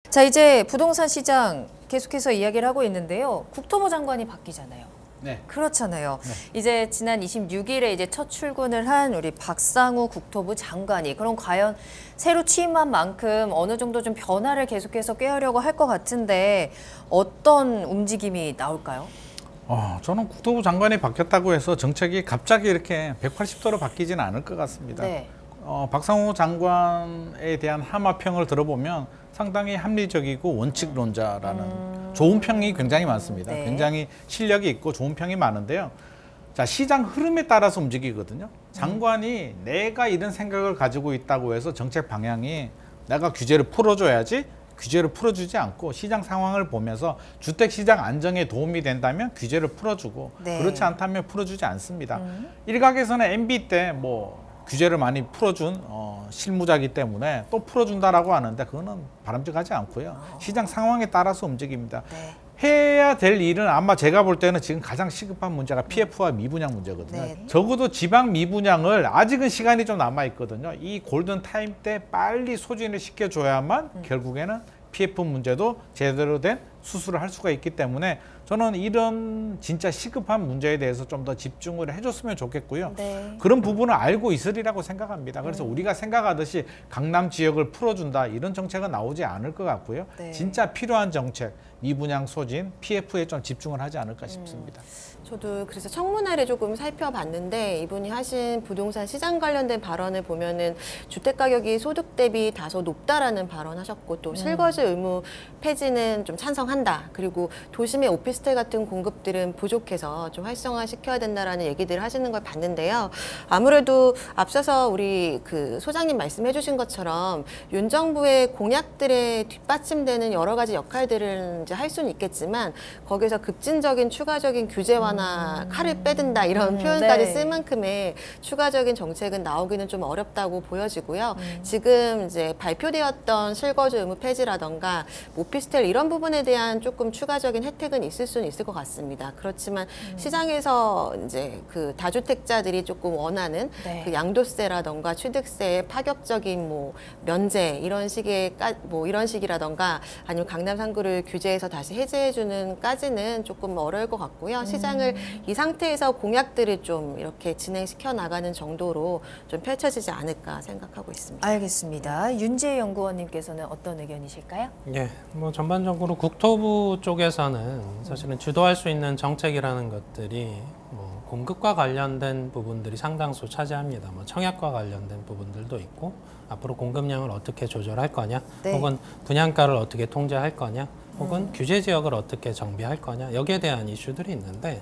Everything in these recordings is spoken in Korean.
자, 이제 부동산 시장 계속해서 이야기를 하고 있는데요. 국토부 장관이 바뀌잖아요. 네. 그렇잖아요. 네. 이제 지난 26일에 이제 첫 출근을 한 우리 박상우 국토부 장관이 그럼 과연 새로 취임한 만큼 어느 정도 좀 변화를 계속해서 꾀하려고 할 것 같은데 어떤 움직임이 나올까요? 저는 국토부 장관이 바뀌었다고 해서 정책이 갑자기 이렇게 180도로 바뀌지는 않을 것 같습니다. 네. 박상우 장관에 대한 하마평을 들어보면 상당히 합리적이고 원칙론자라는 좋은 평이 굉장히 많습니다. 네. 굉장히 실력이 있고 좋은 평이 많은데요. 자, 시장 흐름에 따라서 움직이거든요. 장관이 내가 이런 생각을 가지고 있다고 해서 정책 방향이 내가 규제를 풀어줘야지 규제를 풀어주지 않고 시장 상황을 보면서 주택시장 안정에 도움이 된다면 규제를 풀어주고 네. 그렇지 않다면 풀어주지 않습니다. 일각에서는 MB 때 규제를 많이 풀어준 실무자이기 때문에 또 풀어준다라고 하는데 그거는 바람직하지 않고요. 시장 상황에 따라서 움직입니다. 네. 해야 될 일은 아마 제가 볼 때는 지금 가장 시급한 문제가 PF와 미분양 문제거든요. 네. 적어도 지방 미분양을 아직은 시간이 좀 남아 있거든요. 이 골든 타임 때 빨리 소진을 시켜줘야만 결국에는 PF 문제도 제대로 된 수술을 할 수가 있기 때문에 저는 이런 진짜 시급한 문제에 대해서 좀 더 집중을 해줬으면 좋겠고요. 네. 그런 부분을 알고 있으리라고 생각합니다. 그래서 우리가 생각하듯이 강남 지역을 풀어준다 이런 정책은 나오지 않을 것 같고요. 네. 진짜 필요한 정책, 미분양 소진, PF에 좀 집중을 하지 않을까 싶습니다. 저도 그래서 청문회를 조금 살펴봤는데 이분이 하신 부동산 시장 관련된 발언을 보면은 주택 가격이 소득 대비 다소 높다라는 발언하셨고 또 실거주 의무 폐지는 좀 찬성한다. 그리고 도심의 오피스텔 같은 공급들은 부족해서 좀 활성화시켜야 된다라는 얘기들을 하시는 걸 봤는데요. 아무래도 앞서서 우리 그 소장님 말씀해주신 것처럼 윤 정부의 공약들에 뒷받침되는 여러 가지 역할들을 이제 할 수는 있겠지만 거기서 급진적인 추가적인 규제 완화 칼을 빼든다 이런 표현까지 네. 쓸 만큼의 추가적인 정책은 나오기는 좀 어렵다고 보여지고요. 지금 이제 발표되었던 실거주 의무 폐지라던가 오피스텔 이런 부분에 대한 조금 추가적인 혜택은 있을 수는 있을 것 같습니다. 그렇지만 시장에서 이제 그 다주택자들이 조금 원하는 네. 그 양도세라던가 취득세의 파격적인 면제 이런 식의 이런 식이라던가 아니면 강남 3구를 규제해서 다시 해제해주는까지는 조금 어려울 것 같고요. 시장을 이 상태에서 공약들을 좀 이렇게 진행시켜 나가는 정도로 좀 펼쳐지지 않을까 생각하고 있습니다. 알겠습니다. 윤재 연구원님께서는 어떤 의견이실까요? 예, 전반적으로 국토부 쪽에서는 사실은 주도할 수 있는 정책이라는 것들이 공급과 관련된 부분들이 상당수 차지합니다. 청약과 관련된 부분들도 있고 앞으로 공급량을 어떻게 조절할 거냐, 네. 혹은 분양가를 어떻게 통제할 거냐, 혹은 규제 지역을 어떻게 정비할 거냐 여기에 대한 이슈들이 있는데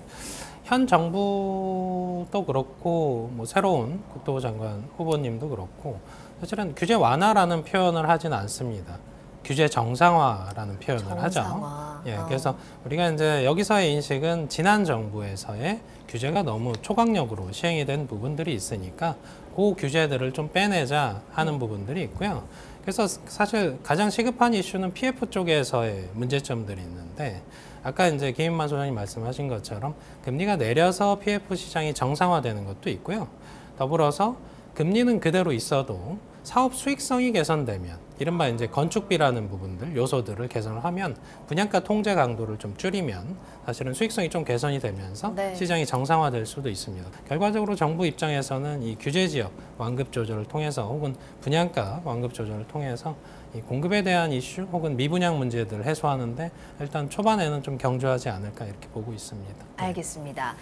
현 정부도 그렇고 새로운 국토부 장관 후보님도 그렇고 사실은 규제 완화라는 표현을 하지는 않습니다. 규제 정상화라는 표현을 하죠. 예, 그래서 우리가 이제 여기서의 인식은 지난 정부에서의 규제가 너무 초강력으로 시행이 된 부분들이 있으니까 그 규제들을 좀 빼내자 하는 부분들이 있고요. 그래서 사실 가장 시급한 이슈는 PF 쪽에서의 문제점들이 있는데 아까 이제 김인만 소장님 말씀하신 것처럼 금리가 내려서 PF 시장이 정상화되는 것도 있고요. 더불어서 금리는 그대로 있어도 사업 수익성이 개선되면 이른바 이제 건축비라는 부분들, 요소들을 개선을 하면 분양가 통제 강도를 좀 줄이면 사실은 수익성이 좀 개선이 되면서 네. 시장이 정상화될 수도 있습니다. 결과적으로 정부 입장에서는 이 규제 지역 완급 조절을 통해서 혹은 분양가 완급 조절을 통해서 이 공급에 대한 이슈 혹은 미분양 문제들을 해소하는데 일단 초반에는 좀 경주하지 않을까 이렇게 보고 있습니다. 알겠습니다.